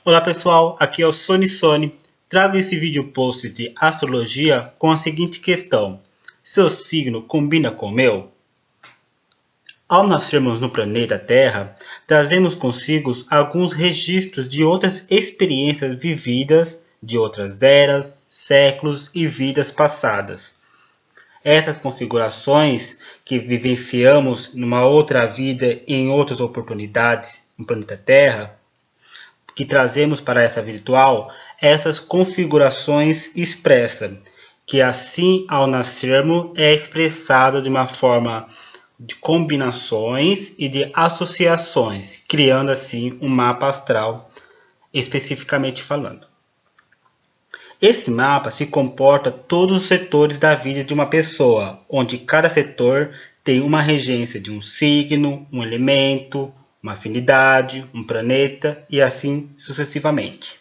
Olá pessoal, aqui é o Sony. Trago esse vídeo post de astrologia com a seguinte questão: seu signo combina com o meu? Ao nascermos no planeta Terra, trazemos consigo alguns registros de outras experiências vividas de outras eras, séculos e vidas passadas. Essas configurações que vivenciamos numa outra vida em outras oportunidades no planeta Terra, que trazemos para essa virtual, essas configurações expressam, que assim ao nascermos é expressado de uma forma de combinações e de associações, criando assim um mapa astral, especificamente falando. Esse mapa se comporta todos os setores da vida de uma pessoa, onde cada setor tem uma regência de um signo, um elemento, uma afinidade, um planeta e assim sucessivamente.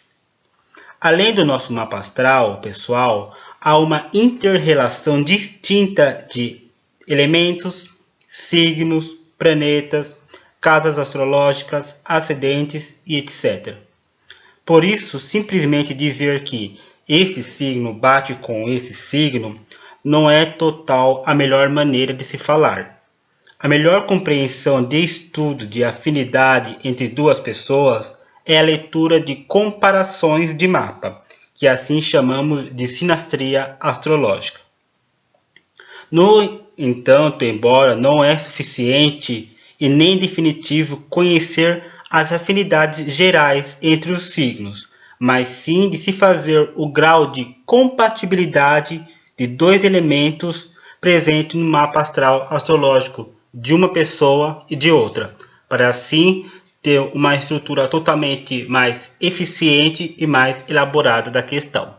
Além do nosso mapa astral pessoal, há uma inter-relação distinta de elementos, signos, planetas, casas astrológicas, ascendentes e etc. Por isso, simplesmente dizer que esse signo bate com esse signo não é total a melhor maneira de se falar. A melhor compreensão de estudo de afinidade entre duas pessoas é a leitura de comparações de mapa, que assim chamamos de sinastria astrológica. No entanto, embora não é suficiente e nem definitivo conhecer as afinidades gerais entre os signos, mas sim de se fazer o grau de compatibilidade de dois elementos presentes no mapa astral astrológico de uma pessoa e de outra, para assim ter uma estrutura totalmente mais eficiente e mais elaborada da questão.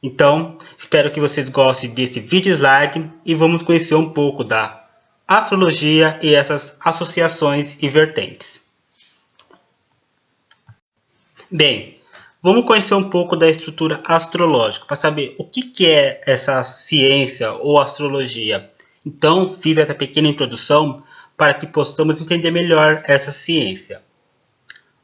Então, espero que vocês gostem desse vídeo slide e vamos conhecer um pouco da astrologia e essas associações e vertentes. Bem, vamos conhecer um pouco da estrutura astrológica para saber o que é essa ciência ou astrologia. Então, fiz essa pequena introdução para que possamos entender melhor essa ciência.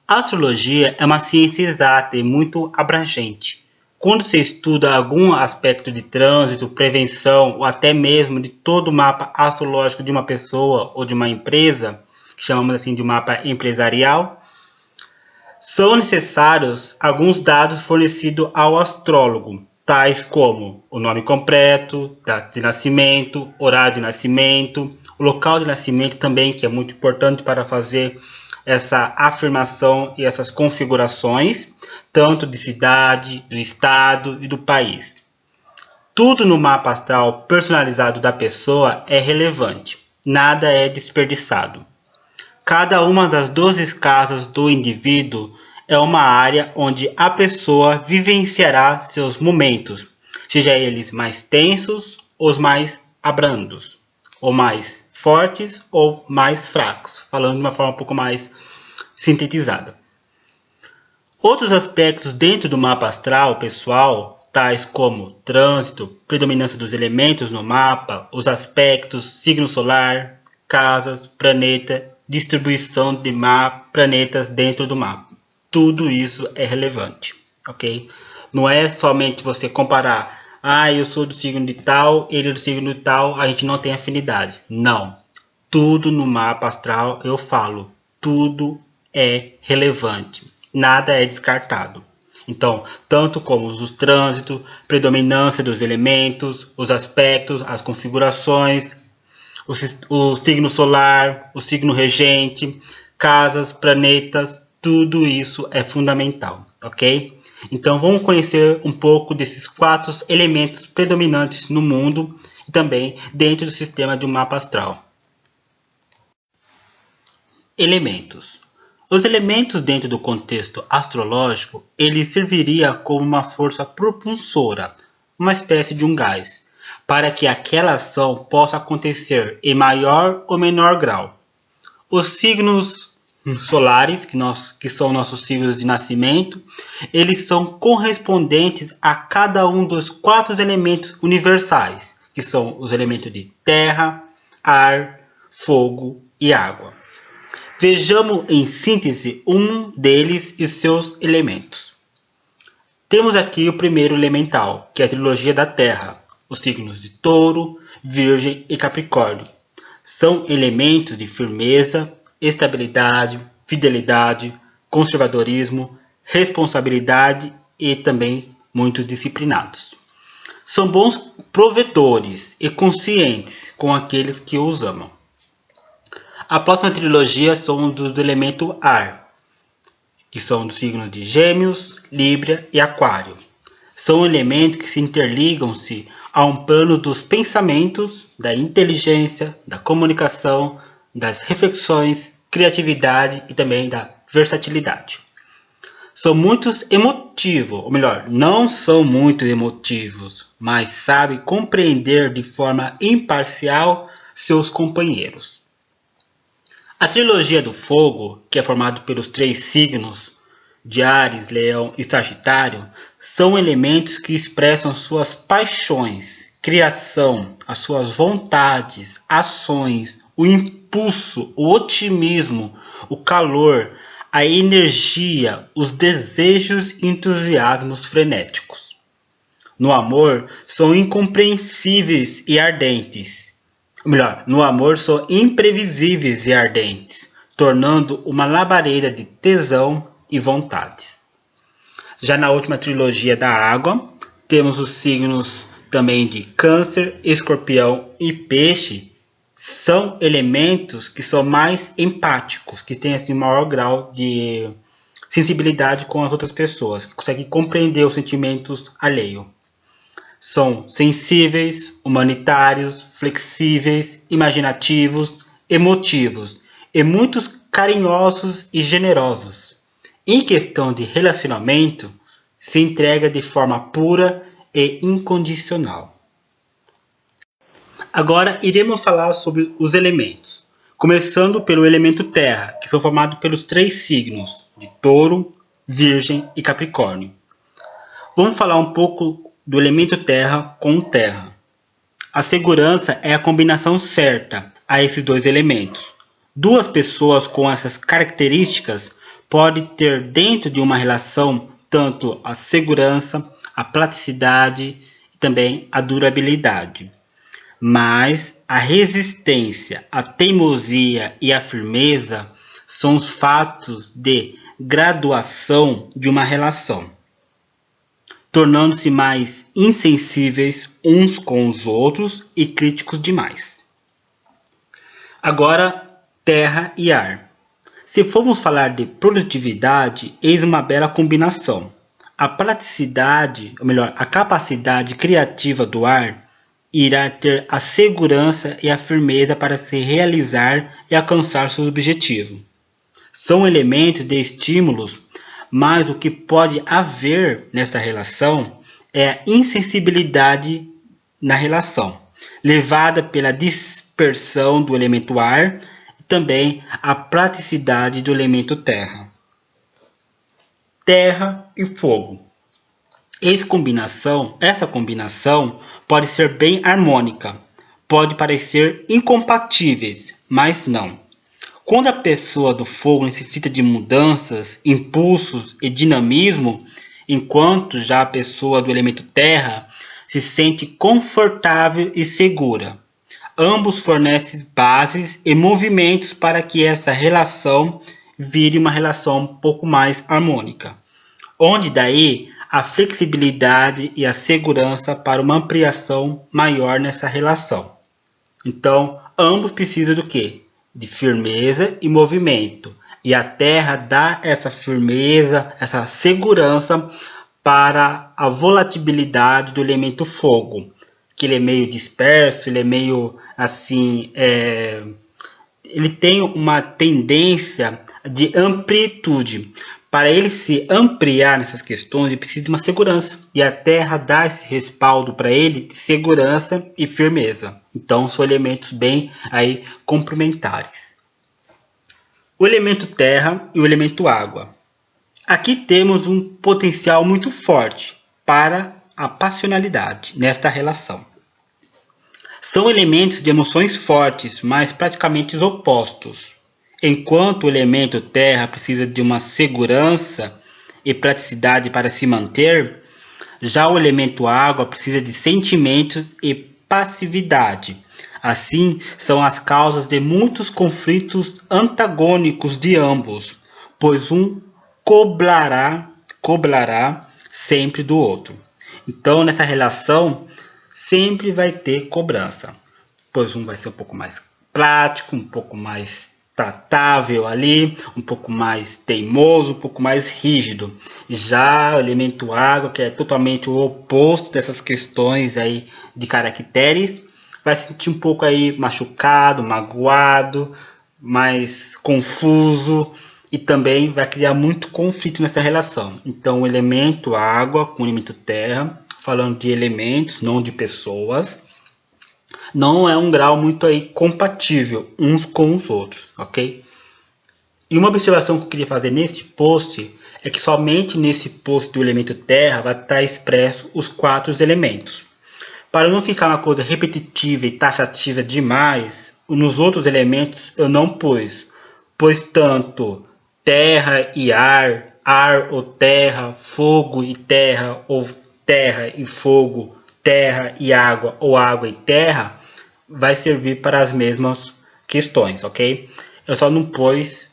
A astrologia é uma ciência exata e muito abrangente. Quando se estuda algum aspecto de trânsito, prevenção ou até mesmo de todo o mapa astrológico de uma pessoa ou de uma empresa, que chamamos assim de mapa empresarial, são necessários alguns dados fornecidos ao astrólogo, tais como o nome completo, data de nascimento, horário de nascimento, o local de nascimento também, que é muito importante para fazer essa afirmação e essas configurações, tanto de cidade, do estado e do país. Tudo no mapa astral personalizado da pessoa é relevante, nada é desperdiçado. Cada uma das 12 casas do indivíduo é uma área onde a pessoa vivenciará seus momentos, seja eles mais tensos ou mais abrandos, ou mais fortes ou mais fracos, falando de uma forma um pouco mais sintetizada. Outros aspectos dentro do mapa astral pessoal, tais como trânsito, predominância dos elementos no mapa, os aspectos, signo solar, casas, planeta, distribuição de planetas dentro do mapa. Tudo isso é relevante, ok? Não é somente você comparar, eu sou do signo de tal, ele é do signo de tal, a gente não tem afinidade. Não. Tudo no mapa astral, eu falo, tudo é relevante. Nada é descartado. Então, tanto como os trânsitos, predominância dos elementos, os aspectos, as configurações, o signo solar, o signo regente, casas, planetas, tudo isso é fundamental, ok? Então vamos conhecer um pouco desses 4 elementos predominantes no mundo e também dentro do sistema de um mapa astral. Elementos. Os elementos dentro do contexto astrológico, ele serviria como uma força propulsora, uma espécie de um gás, para que aquela ação possa acontecer em maior ou menor grau. Os signos solares, que são nossos signos de nascimento, eles são correspondentes a cada um dos 4 elementos universais, que são os elementos de terra, ar, fogo e água. Vejamos em síntese um deles e seus elementos. Temos aqui o primeiro elemental, que é a trilogia da Terra, os signos de Touro, Virgem e Capricórnio. São elementos de firmeza, estabilidade, fidelidade, conservadorismo, responsabilidade e também muito disciplinados. São bons provedores e conscientes com aqueles que os amam. A próxima trilogia são dos elementos ar, que são dos signos de Gêmeos, Libra e Aquário. São elementos que se interligam-se a um plano dos pensamentos, da inteligência, da comunicação, das reflexões, criatividade e também da versatilidade. São muito emotivos, ou melhor, não são muito emotivos, mas sabem compreender de forma imparcial seus companheiros. A trilogia do fogo, que é formada pelos 3 signos de Áries, Leão e Sagitário, são elementos que expressam suas paixões, criação, as suas vontades, ações, o impulso, o otimismo, o calor, a energia, os desejos e entusiasmos frenéticos. No amor, são incompreensíveis e ardentes. Ou melhor, no amor são imprevisíveis e ardentes, tornando uma labareda de tesão e vontades. Já na última trilogia da água, temos os signos também de Câncer, Escorpião e Peixe. São elementos que são mais empáticos, que têm assim, maior grau de sensibilidade com as outras pessoas, que conseguem compreender os sentimentos alheios. São sensíveis, humanitários, flexíveis, imaginativos, emotivos e muito carinhosos e generosos. Em questão de relacionamento, se entrega de forma pura e incondicional. Agora iremos falar sobre os elementos, começando pelo elemento terra, que são formados pelos 3 signos de Touro, Virgem e Capricórnio. Vamos falar um pouco do elemento terra com terra. A segurança é a combinação certa a esses 2 elementos. 2 pessoas com essas características podem ter dentro de uma relação tanto a segurança, a praticidade e também a durabilidade. Mas a resistência, a teimosia e a firmeza são os fatos de graduação de uma relação, tornando-se mais insensíveis uns com os outros e críticos demais. Agora, terra e ar. Se formos falar de produtividade, eis uma bela combinação. A praticidade, ou melhor, a capacidade criativa do ar irá ter a segurança e a firmeza para se realizar e alcançar seus objetivos. São elementos de estímulos, mas o que pode haver nessa relação é a insensibilidade na relação, levada pela dispersão do elemento ar e também a praticidade do elemento terra. Terra e fogo. Essa combinação pode ser bem harmônica, pode parecer incompatíveis, mas não. Quando a pessoa do fogo necessita de mudanças, impulsos e dinamismo, enquanto já a pessoa do elemento terra se sente confortável e segura. Ambos fornecem bases e movimentos para que essa relação vire uma relação um pouco mais harmônica, onde daí a flexibilidade e a segurança para uma ampliação maior nessa relação. Então, ambos precisam do quê? De firmeza e movimento. E a terra dá essa firmeza, essa segurança para a volatilidade do elemento fogo. Que ele é meio disperso, ele é meio assim, ele tem uma tendência de amplitude. Para ele se ampliar nessas questões, ele precisa de uma segurança. E a terra dá esse respaldo para ele de segurança e firmeza. Então, são elementos bem aí complementares. O elemento terra e o elemento água. Aqui temos um potencial muito forte para a passionalidade nesta relação. São elementos de emoções fortes, mas praticamente opostos. Enquanto o elemento terra precisa de uma segurança e praticidade para se manter, já o elemento água precisa de sentimentos e passividade. Assim, são as causas de muitos conflitos antagônicos de ambos, pois um cobrará sempre do outro. Então, nessa relação, sempre vai ter cobrança, pois um vai ser um pouco mais prático, um pouco mais tratável ali, um pouco mais teimoso, um pouco mais rígido. Já o elemento água, que é totalmente o oposto dessas questões aí de caracteres, vai se sentir um pouco aí machucado, magoado, mais confuso e também vai criar muito conflito nessa relação. Então, o elemento água com o elemento terra, falando de elementos, não de pessoas, não é um grau muito aí compatível uns com os outros, ok? E uma observação que eu queria fazer neste post é que somente nesse post do elemento terra vai estar expresso os 4 elementos. Para não ficar uma coisa repetitiva e taxativa demais, nos outros elementos eu não pus, pois tanto terra e ar, ar ou terra, fogo e terra, ou terra e fogo, terra e água, ou água e terra, vai servir para as mesmas questões, ok? Eu só não pus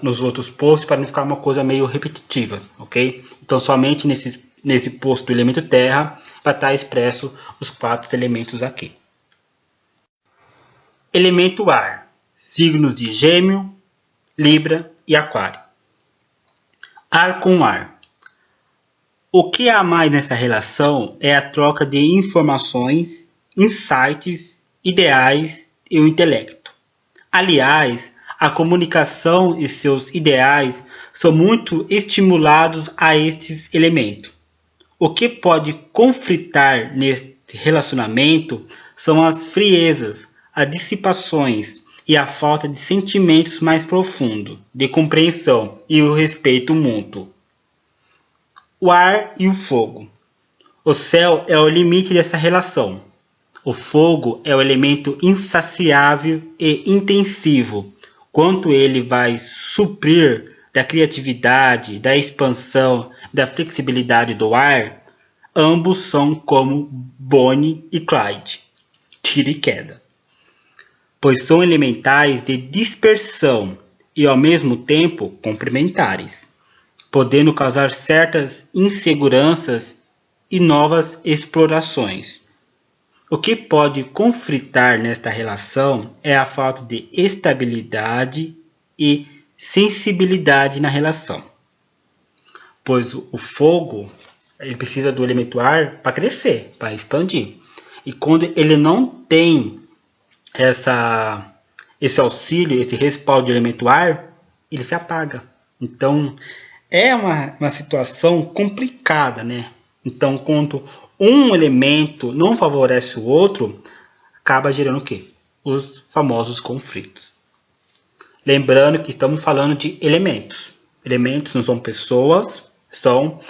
nos outros posts para não ficar uma coisa meio repetitiva, ok? Então, somente nesse post do elemento terra vai estar expresso os 4 elementos aqui. Elemento ar, signos de Gêmeo, Libra e Aquário. Ar com ar. O que há mais nessa relação é a troca de informações, insights, ideais e o intelecto. Aliás, a comunicação e seus ideais são muito estimulados a estes elementos. O que pode conflitar neste relacionamento são as friezas, as dissipações e a falta de sentimentos mais profundos, de compreensão e o respeito mútuo. O ar e o fogo. O céu é o limite dessa relação. O fogo é o elemento insaciável e intensivo, quanto ele vai suprir da criatividade, da expansão, da flexibilidade do ar. Ambos são como Bonnie e Clyde, tiro e queda, pois são elementais de dispersão e ao mesmo tempo complementares, podendo causar certas inseguranças e novas explorações. O que pode conflitar nesta relação é a falta de estabilidade e sensibilidade na relação, pois o fogo ele precisa do elemento ar para crescer, para expandir, e quando ele não tem esse auxílio, esse respaldo de elemento ar, ele se apaga. Então é uma situação complicada, né? Então, quando um elemento não favorece o outro, acaba gerando o quê? Os famosos conflitos. Lembrando que estamos falando de elementos. Elementos não são pessoas, são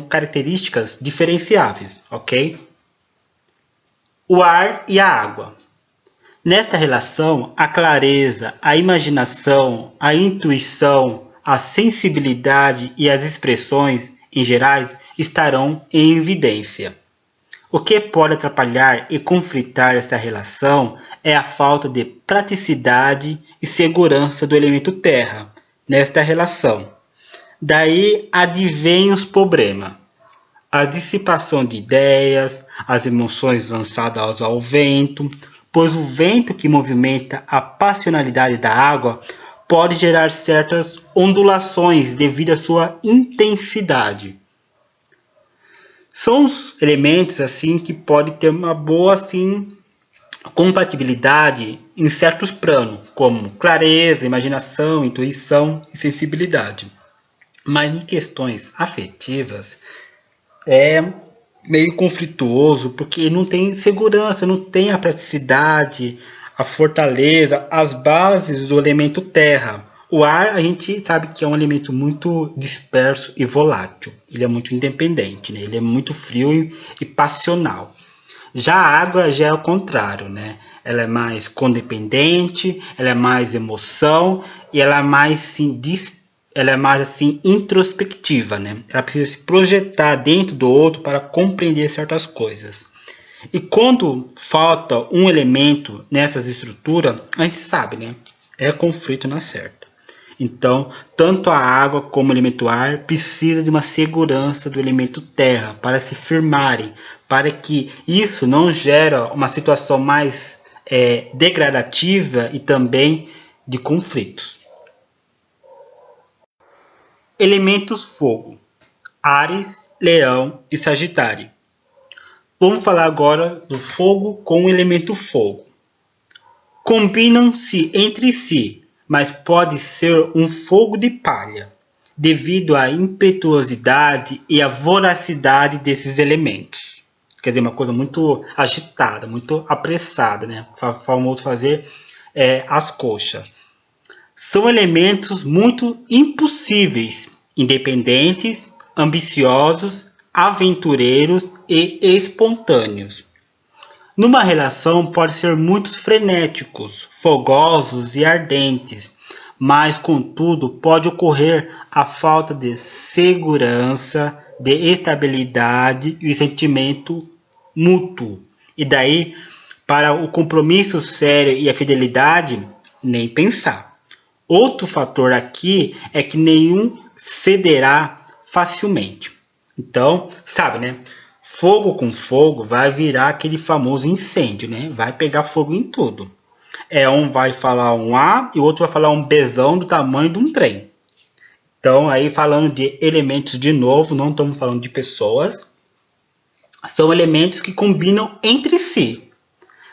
características diferenciáveis, ok? O ar e a água. Nesta relação, a clareza, a imaginação, a intuição, a sensibilidade e as expressões em gerais estarão em evidência. O que pode atrapalhar e conflitar essa relação é a falta de praticidade e segurança do elemento terra nesta relação. Daí advém os problemas. A dissipação de ideias, as emoções lançadas ao vento, pois o vento que movimenta a passionalidade da água pode gerar certas ondulações devido à sua intensidade. São os elementos assim que podem ter uma boa assim compatibilidade em certos planos, como clareza, imaginação, intuição e sensibilidade. Mas em questões afetivas é meio conflituoso, porque não tem segurança, não tem a praticidade, a fortaleza, as bases do elemento terra. O ar a gente sabe que é um elemento muito disperso e volátil. Ele é muito independente, né? Ele é muito frio e passional. Já a água já é o contrário, né? ela é mais codependente, ela é mais emoção e ela é mais assim introspectiva, né? Ela precisa se projetar dentro do outro para compreender certas coisas. E quando falta um elemento nessas estruturas, a gente sabe, né? É conflito na certa. Então, tanto a água como o elemento ar precisa de uma segurança do elemento terra para se firmarem, para que isso não gere uma situação mais degradativa e também de conflitos. Elementos fogo: Áries, Leão e Sagitário. Vamos falar agora do fogo com o elemento fogo. Combinam-se entre si, mas pode ser um fogo de palha, devido à impetuosidade e à voracidade desses elementos. Quer dizer, uma coisa muito agitada, muito apressada, né? Famoso fazer as coxas. São elementos muito impossíveis, independentes, ambiciosos, aventureiros e espontâneos. Numa relação pode ser muito frenéticos, fogosos e ardentes, mas contudo pode ocorrer a falta de segurança, de estabilidade e sentimento mútuo. E daí, para o compromisso sério e a fidelidade, nem pensar. Outro fator aqui é que nenhum cederá facilmente. Então, sabe, né? Fogo com fogo vai virar aquele famoso incêndio, né? Vai pegar fogo em tudo. Um vai falar um A e o outro vai falar um Bzão do tamanho de um trem. Então, aí falando de elementos de novo, não estamos falando de pessoas. São elementos que combinam entre si.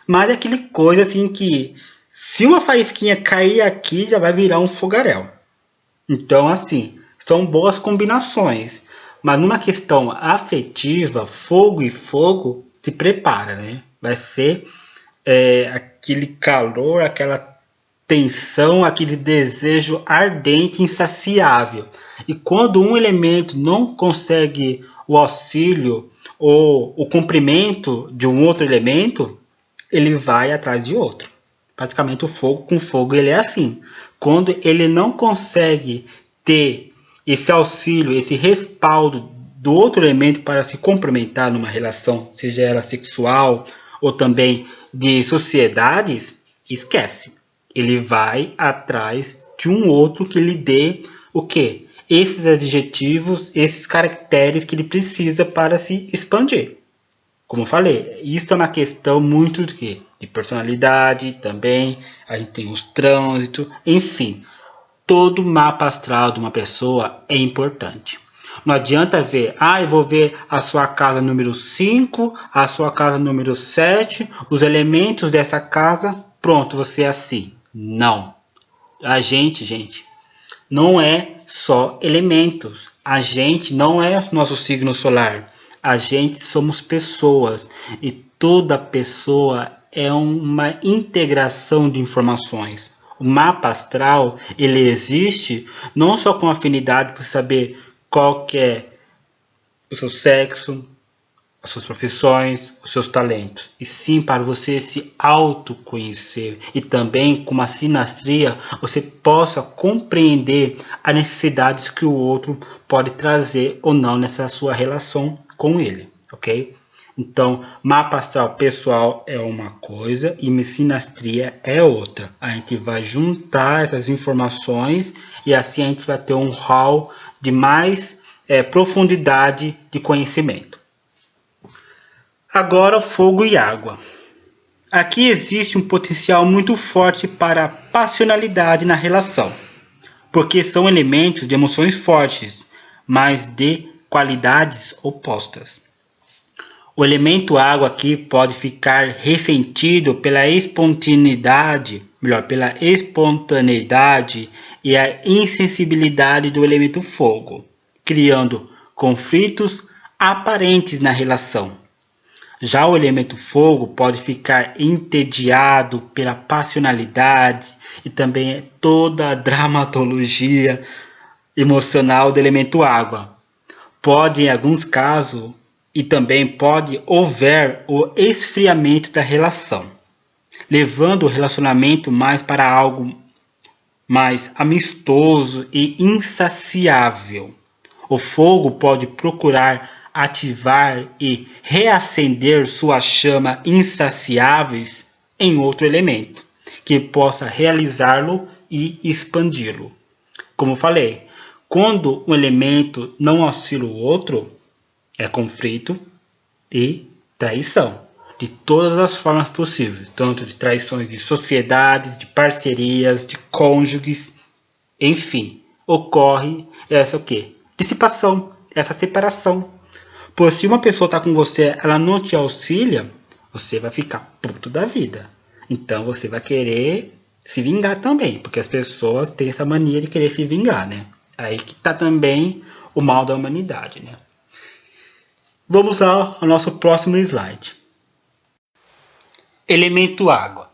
Mas é aquele coisa assim que se uma faísquinha cair aqui, já vai virar um fogaréu. Então, assim, são boas combinações. Mas numa questão afetiva, fogo e fogo se prepara, né? Vai ser aquele calor, aquela tensão, aquele desejo ardente, insaciável. E quando um elemento não consegue o auxílio ou o cumprimento de um outro elemento, ele vai atrás de outro. Praticamente o fogo com fogo ele é assim. Quando ele não consegue ter esse auxílio, esse respaldo do outro elemento para se complementar numa relação, seja ela sexual ou também de sociedades, esquece. Ele vai atrás de um outro que lhe dê o quê? Esses adjetivos, esses caracteres que ele precisa para se expandir. Como eu falei, isso é uma questão muito de personalidade também, a gente tem os trânsitos, enfim. Todo mapa astral de uma pessoa é importante. Não adianta ver, eu vou ver a sua casa número 5, a sua casa número 7, os elementos dessa casa, pronto, você é assim. Não. A gente, não é só elementos. A gente não é nosso signo solar. A gente somos pessoas. E toda pessoa é uma integração de informações. O mapa astral, ele existe não só com afinidade para saber qual que é o seu sexo, as suas profissões, os seus talentos, e sim para você se autoconhecer e também com uma sinastria você possa compreender as necessidades que o outro pode trazer ou não nessa sua relação com ele, ok? Então, mapa astral pessoal é uma coisa e sinastria é outra. A gente vai juntar essas informações e assim a gente vai ter um hall de mais profundidade de conhecimento. Agora, fogo e água. Aqui existe um potencial muito forte para a passionalidade na relação, porque são elementos de emoções fortes, mas de qualidades opostas. O elemento água aqui pode ficar ressentido pela espontaneidade e a insensibilidade do elemento fogo, criando conflitos aparentes na relação. Já o elemento fogo pode ficar entediado pela passionalidade e também toda a dramatologia emocional do elemento água. Pode, em alguns casos, e também pode haver o esfriamento da relação. levando o relacionamento mais para algo mais amistoso e insaciável. O fogo pode procurar ativar e reacender sua chama insaciáveis em outro elemento, que possa realizá-lo e expandi-lo. Como falei, quando um elemento não auxilia o outro, é conflito e traição, de todas as formas possíveis, tanto de traições de sociedades, de parcerias, de cônjuges, enfim, ocorre essa o quê? Dissipação, essa separação. Pois se uma pessoa está com você, ela não te auxilia, você vai ficar puto da vida. Então você vai querer se vingar também, porque as pessoas têm essa mania de querer se vingar, né? Aí que está também o mal da humanidade, né? Vamos ao nosso próximo slide. Elemento água.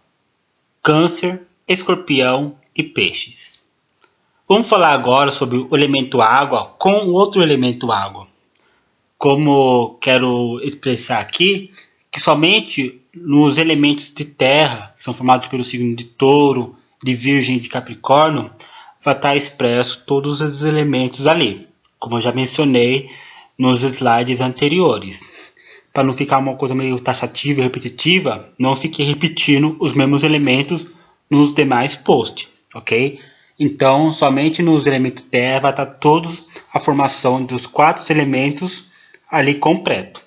Câncer, Escorpião e Peixes. Vamos falar agora sobre o elemento água com outro elemento água. Como quero expressar aqui, que somente nos elementos de terra, que são formados pelo signo de Touro, de Virgem e de Capricórnio, vai estar expresso todos os elementos ali, como eu já mencionei nos slides anteriores. Para não ficar uma coisa meio taxativa e repetitiva, não fiquei repetindo os mesmos elementos nos demais posts, ok? Então, somente nos elementos terra vai estar todos a formação dos 4 elementos ali completo.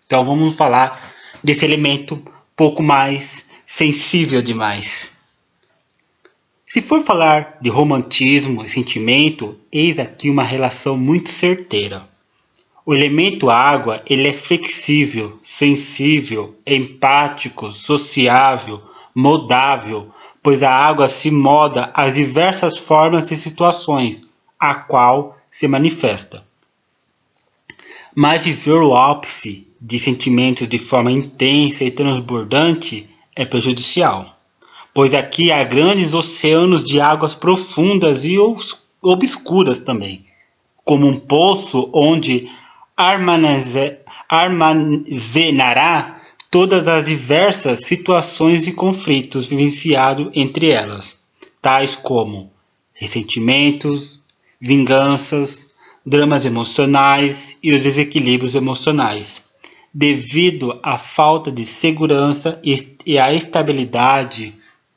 Então, vamos falar desse elemento um pouco mais sensível demais. Se for falar de romantismo e sentimento, eis aqui uma relação muito certeira. O elemento água, ele é flexível, sensível, empático, sociável, modável, pois a água se molda às diversas formas e situações, a qual se manifesta. Mas viver o ápice de sentimentos de forma intensa e transbordante é prejudicial, pois aqui há grandes oceanos de águas profundas e obscuras também, como um poço onde armazenará todas as diversas situações e conflitos vivenciados entre elas, tais como ressentimentos, vinganças, dramas emocionais e os desequilíbrios emocionais, devido à falta de segurança e à estabilidade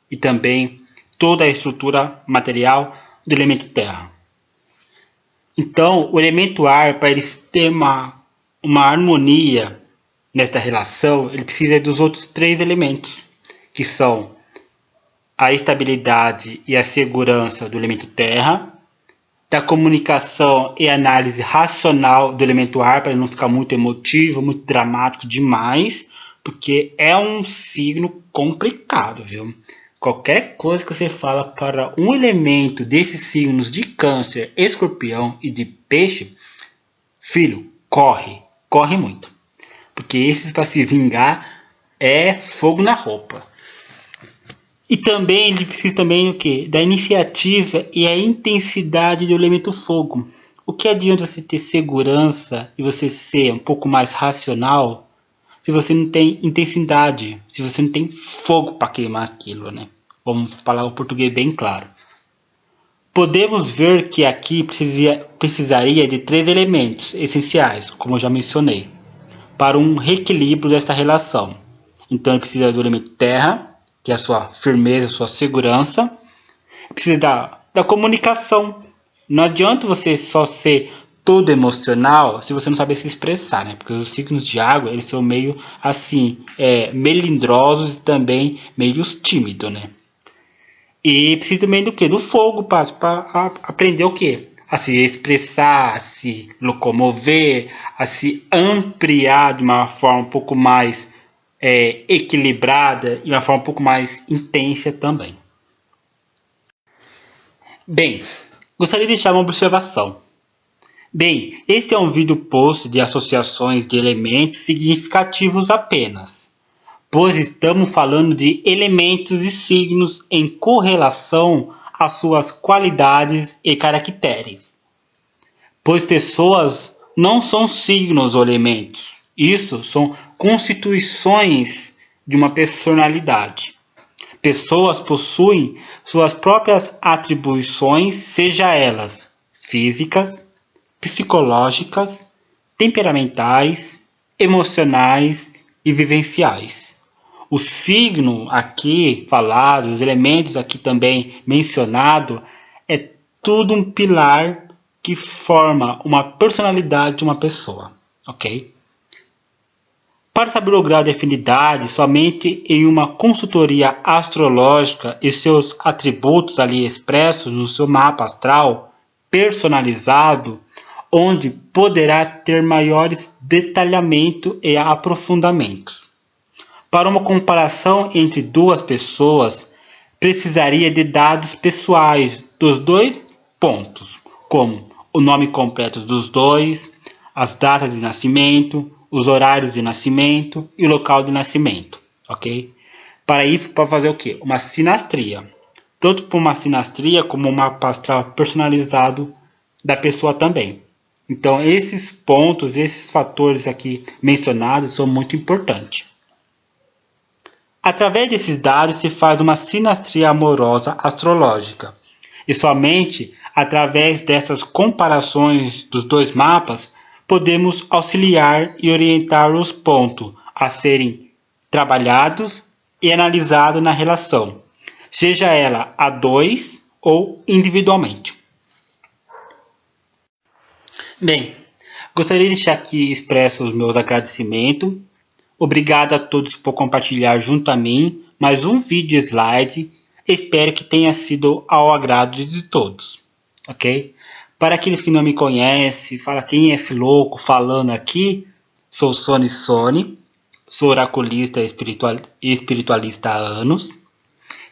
e também toda a estrutura material do elemento terra. Então, o elemento ar, para ele ter uma harmonia nesta relação, ele precisa dos outros 3 elementos, que são a estabilidade e a segurança do elemento terra, da comunicação e análise racional do elemento ar, para ele não ficar muito emotivo, muito dramático demais, porque é um signo complicado, viu? Qualquer coisa que você fala para um elemento desses signos de Câncer, Escorpião e de Peixe, filho, corre muito. Porque esses para se vingar é fogo na roupa. E também ele precisa também o quê? Da iniciativa e a intensidade do elemento fogo. O que adianta você ter segurança e você ser um pouco mais racional se você não tem intensidade, se você não tem fogo para queimar aquilo, né? Vamos falar o português bem claro. Podemos ver que aqui precisaria de 3 elementos essenciais, como eu já mencionei, para um reequilíbrio dessa relação. Então ele precisa do elemento terra, que é a sua firmeza, a sua segurança. Precisa da comunicação. Não adianta você só ser todo emocional se você não saber se expressar, né? Porque os signos de água, eles são meio assim, melindrosos e também meio tímidos, né? E precisa também do quê? Do fogo, para aprender o quê? A se expressar, a se locomover, a se ampliar de uma forma um pouco mais equilibrada e uma forma um pouco mais intensa também. Bem, gostaria de deixar uma observação. Bem, este é um vídeo post de associações de elementos significativos apenas, pois estamos falando de elementos e signos em correlação às suas qualidades e caracteres. Pois pessoas não são signos ou elementos, isso são constituições de uma personalidade. Pessoas possuem suas próprias atribuições, seja elas físicas, psicológicas, temperamentais, emocionais e vivenciais. O signo aqui falado, os elementos aqui também mencionados, é tudo um pilar que forma uma personalidade de uma pessoa, ok? Para saber o grau de afinidade, somente em uma consultoria astrológica e seus atributos ali expressos no seu mapa astral personalizado, onde poderá ter maiores detalhamento e aprofundamentos. Para uma comparação entre duas pessoas, precisaria de dados pessoais dos dois pontos, como o nome completo dos dois, as datas de nascimento, os horários de nascimento e o local de nascimento, ok? Para isso, para fazer o quê? Uma sinastria. Tanto para uma sinastria como um mapa astral personalizado da pessoa também. Então, esses pontos, esses fatores aqui mencionados são muito importantes. Através desses dados se faz uma sinastria amorosa astrológica. E somente através dessas comparações dos dois mapas, podemos auxiliar e orientar os pontos a serem trabalhados e analisados na relação, seja ela a dois ou individualmente. Bem, gostaria de deixar aqui expresso os meus agradecimentos. Obrigado a todos por compartilhar junto a mim mais um vídeo slide. Espero que tenha sido ao agrado de todos, ok? Para aqueles que não me conhecem, fala quem é esse louco falando aqui, sou Sony, sou oraculista e espiritualista há anos.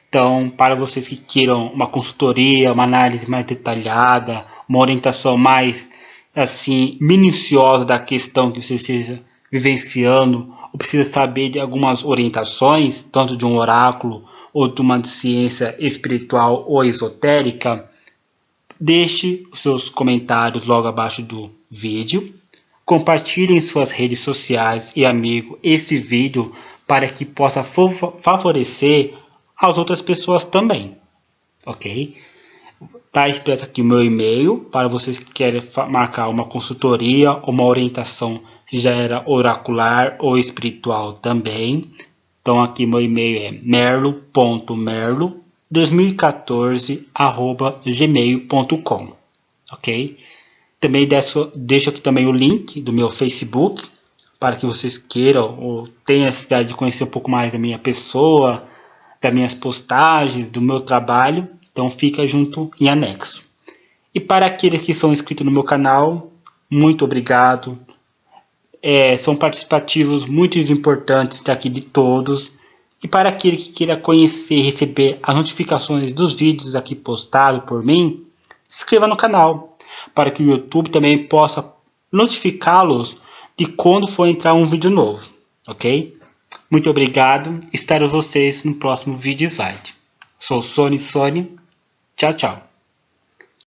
Então, para vocês que queiram uma consultoria, uma análise mais detalhada, uma orientação mais assim minuciosa da questão que você esteja vivenciando, ou precisa saber de algumas orientações, tanto de um oráculo ou de uma ciência espiritual ou esotérica, deixe os seus comentários logo abaixo do vídeo. Compartilhe em suas redes sociais e amigos esse vídeo para que possa favorecer as outras pessoas também, ok? Está expresso aqui o meu e-mail para vocês que querem marcar uma consultoria ou uma orientação, já era oracular ou espiritual também. Então aqui meu e-mail é merlo.merlo2014@gmail.com, ok? Também deixo aqui também o link do meu Facebook para que vocês queiram ou tenham a necessidade de conhecer um pouco mais da minha pessoa, das minhas postagens, do meu trabalho. Então fica junto em anexo. E para aqueles que são inscritos no meu canal, muito obrigado. São participativos muito importantes daqui de todos. E para aquele que queira conhecer e receber as notificações dos vídeos aqui postados por mim, se inscreva no canal, para que o YouTube também possa notificá-los de quando for entrar um vídeo novo, ok? Muito obrigado, espero vocês no próximo vídeo slide. Sou Sony. Tchau, tchau.